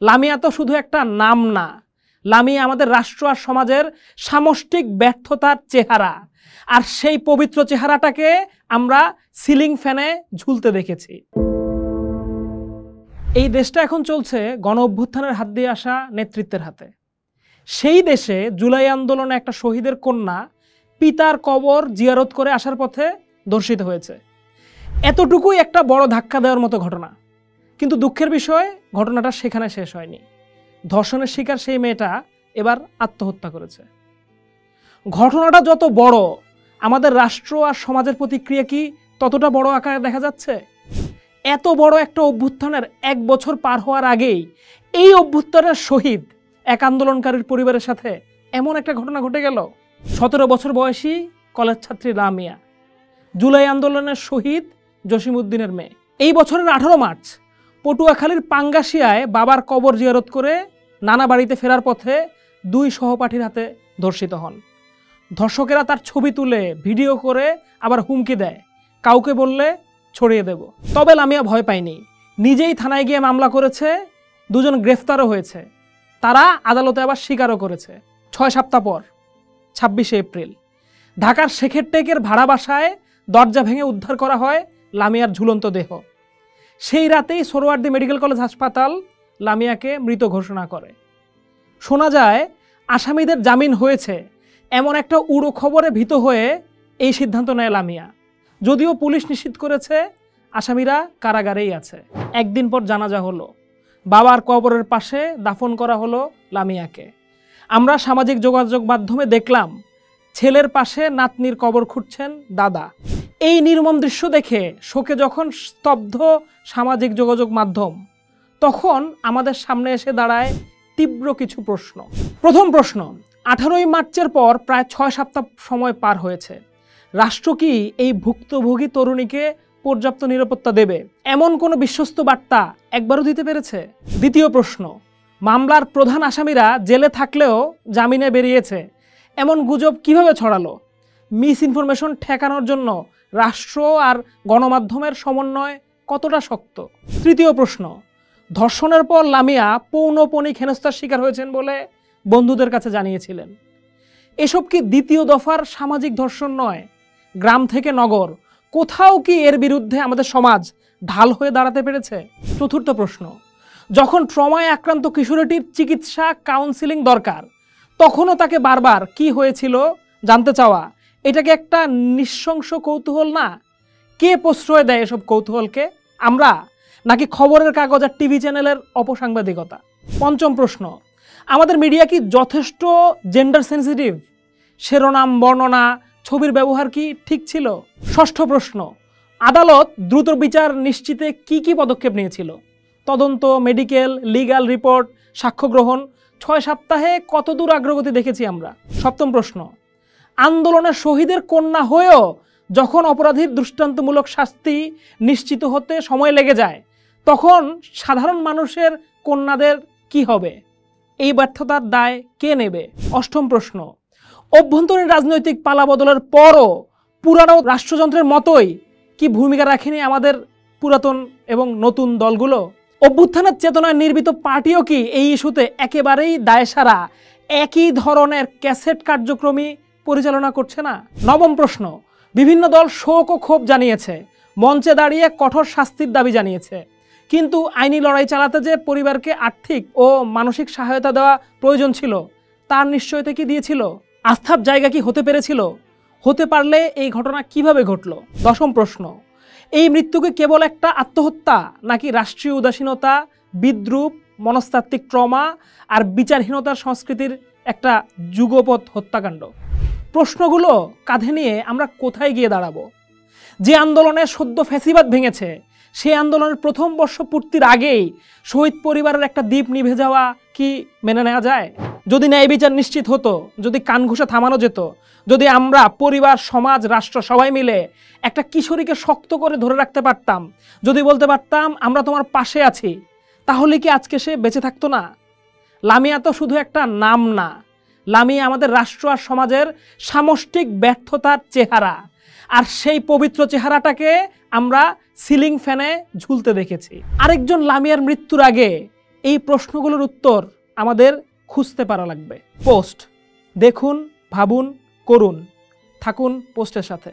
লামিয়া তো শুধু একটা নাম না, লামিয়া আমাদের রাষ্ট্র আর সমাজের সামষ্টিক ব্যর্থতার চেহারা। আর সেই পবিত্র চেহারাটাকে আমরা সিলিং ফ্যানে ঝুলতে দেখেছি। এই দেশটা এখন চলছে গণ অভ্যুত্থানের হাত দিয়ে আসা নেতৃত্বের হাতে। সেই দেশে জুলাই আন্দোলনে একটা শহীদের কন্যা পিতার কবর জিয়ারত করে আসার পথে ধর্ষিত হয়েছে। এতটুকুই একটা বড় ধাক্কা দেওয়ার মতো ঘটনা। কিন্তু দুঃখের বিষয়, ঘটনাটা সেখানে শেষ হয়নি। ধর্ষণের শিকার সেই মেয়েটা এবার আত্মহত্যা করেছে। ঘটনাটা যত বড়, আমাদের রাষ্ট্র আর সমাজের প্রতিক্রিয়া কি ততটা বড় আকারে দেখা যাচ্ছে? এত বড় একটা অভ্যুত্থানের 1 বছর পার হওয়ার আগেই এই অভ্যুত্থানের শহীদ এক আন্দোলনকারীর পরিবারের সাথে এমন একটা ঘটনা ঘটে গেল। 17 বছর বয়সী কলেজ ছাত্রী লামিয়া, জুলাই আন্দোলনের শহীদ জসিমউদ্দিনের মেয়ে। এই বছরের 18 মার্চ পটুয়াখালীর পাঙ্গাশিয়ায় বাবার কবর জিয়ারত করে নানা বাড়িতে ফেরার পথে 2 সহপাঠীর হাতে ধর্ষিত হন। ধর্ষকেরা তার ছবি তুলে ভিডিও করে আবার হুমকি দেয়, কাউকে বললে ছড়িয়ে দেব। তবে লামিয়া ভয় পায়নি, নিজেই থানায় গিয়ে মামলা করেছে। 2 জন গ্রেফতারও হয়েছে। তারা আদালতে আবার স্বীকারও করেছে। 6 সপ্তাহ পর 26শে এপ্রিল ঢাকার শেখের টেকের ভাড়া বাসায় দরজা ভেঙে উদ্ধার করা হয় লামিয়ার ঝুলন্ত দেহ। সেই রাতেই সোহরাওয়ার্দী মেডিকেল কলেজ হাসপাতাল লামিয়াকে মৃত ঘোষণা করে। শোনা যায় আসামিদের জামিন হয়েছে এমন একটা উড়ো খবরে ভীত হয়ে এই সিদ্ধান্ত নেয় লামিয়া। যদিও পুলিশ নিশ্চিত করেছে আসামিরা কারাগারেই আছে। একদিন পর জানাজা হলো, বাবার কবরের পাশে দাফন করা হলো লামিয়াকে। আমরা সামাজিক যোগাযোগ মাধ্যমে দেখলাম ছেলের পাশে নাতনির কবর খুঁড়ছেন দাদা। এই নির্মম দৃশ্য দেখে শোকে যখন স্তব্ধ সামাজিক যোগাযোগ মাধ্যম, তখন আমাদের সামনে এসে দাঁড়ায় তীব্র কিছু প্রশ্ন। প্রথম প্রশ্ন, 18ই মার্চের পর প্রায় 6 সপ্তাহ সময় পার হয়েছে। রাষ্ট্র কি এই ভুক্তভোগী তরুণীকে পর্যাপ্ত নিরাপত্তা দেবে এমন কোনো বিশ্বস্ত বার্তা একবারও দিতে পেরেছে? দ্বিতীয় প্রশ্ন, মামলার প্রধান আসামিরা জেলে থাকলেও জামিনে বেরিয়েছে এমন গুজব কিভাবে ছড়ালো? মিস ইনফরমেশন ঠেকানোর জন্য রাষ্ট্র আর গণমাধ্যমের সমন্বয় কতটা শক্ত? তৃতীয় প্রশ্ন, ধর্ষণের পর লামিয়া পৌনঃপুনিক হেনস্থার শিকার হয়েছেন বলে বন্ধুদের কাছে জানিয়েছিলেন। এসব কি দ্বিতীয় দফার সামাজিক ধর্ষণ নয়? গ্রাম থেকে নগর কোথাও কি এর বিরুদ্ধে আমাদের সমাজ ঢাল হয়ে দাঁড়াতে পেরেছে? চতুর্থ প্রশ্ন, যখন ট্রমায় আক্রান্ত কিশোরীটির চিকিৎসা কাউন্সিলিং দরকার, তখনও তাকে বারবার কি হয়েছিল জানতে চাওয়া, এটাকে একটা নৃশংস কৌতূহল না? কে প্রশ্রয় দেয় এসব কৌতূহলকে? আমরা, নাকি খবরের কাগজ আর টিভি চ্যানেলের অপসাংবাদিকতা? পঞ্চম প্রশ্ন, আমাদের মিডিয়া কি যথেষ্ট জেন্ডার সেন্সিটিভ? শিরোনাম, বর্ণনা, ছবির ব্যবহার কি ঠিক ছিল? ষষ্ঠ প্রশ্ন, আদালত দ্রুত বিচার নিশ্চিতে কি কি পদক্ষেপ নিয়েছিল? তদন্ত, মেডিকেল, লিগ্যাল রিপোর্ট, সাক্ষ্য গ্রহণ, 6 সপ্তাহে কতদূর অগ্রগতি দেখেছি আমরা? সপ্তম প্রশ্ন, আন্দোলনের শহীদের কন্যা হয়েও যখন অপরাধীর দৃষ্টান্তমূলক শাস্তি নিশ্চিত হতে সময় লেগে যায়, তখন সাধারণ মানুষের কন্যাদের কি হবে? এই ব্যর্থতার দায় কে নেবে? অষ্টম প্রশ্ন, অভ্যন্তরীণ রাজনৈতিক পালাবদলের পরও পুরানো রাষ্ট্রযন্ত্রের মতোই কি ভূমিকা রাখেনি আমাদের পুরাতন এবং নতুন দলগুলো? অভ্যুত্থানের চেতনায় নির্মিত পার্টিও কি এই ইস্যুতে একেবারেই দায়সারা একই ধরনের ক্যাসেট কার্যক্রমই পরিচালনা করছে না? নবম প্রশ্ন, বিভিন্ন দল শোক ও ক্ষোভ জানিয়েছে, মঞ্চে দাঁড়িয়ে কঠোর শাস্তির দাবি জানিয়েছে, কিন্তু আইনি লড়াই চালাতে যে পরিবারকে আর্থিক ও মানসিক সহায়তা দেওয়া প্রয়োজন ছিল, তার নিশ্চয়তা কি দিয়েছিল? আস্থার জায়গা কি হতে পেরেছিল? হতে পারলে এই ঘটনা কিভাবে ঘটল? দশম প্রশ্ন, এই মৃত্যুকে কেবল একটা আত্মহত্যা, নাকি রাষ্ট্রীয় উদাসীনতা, বিদ্রূপ, মনস্তাত্ত্বিক ট্রমা আর বিচারহীনতার সংস্কৃতির একটা যুগপৎ হত্যাকাণ্ড? প্রশ্নগুলো কাঁধে নিয়ে আমরা কোথায় গিয়ে দাঁড়াবো? যে আন্দোলনে সদ্য ফ্যাসিবাদ ভেঙেছে, সেই আন্দোলনের প্রথম বর্ষ পূর্তির আগেই শহীদ পরিবারের একটা দ্বীপ নিভে যাওয়া কি মেনে নেওয়া যায়? যদি ন্যায় বিচার নিশ্চিত হতো, যদি কান ঘুষে থামানো যেত, যদি আমরা পরিবার, সমাজ, রাষ্ট্র সবাই মিলে একটা কিশোরীকে শক্ত করে ধরে রাখতে পারতাম, যদি বলতে পারতাম আমরা তোমার পাশে আছি, তাহলে কি আজকে সে বেঁচে থাকতো না? লামিয়া তো শুধু একটা নাম না, লামিয়া আমাদের রাষ্ট্র আর সমাজের সামষ্টিক ব্যর্থতার চেহারা। আর সেই পবিত্র চেহারাটাকে আমরা সিলিং ফ্যানে ঝুলতে দেখেছি। আরেকজন লামিয়ার মৃত্যুর আগে এই প্রশ্নগুলোর উত্তর আমাদের খুঁজতে পারা লাগবে। পোস্ট দেখুন, ভাবুন, করুন। থাকুন পোস্টের সাথে।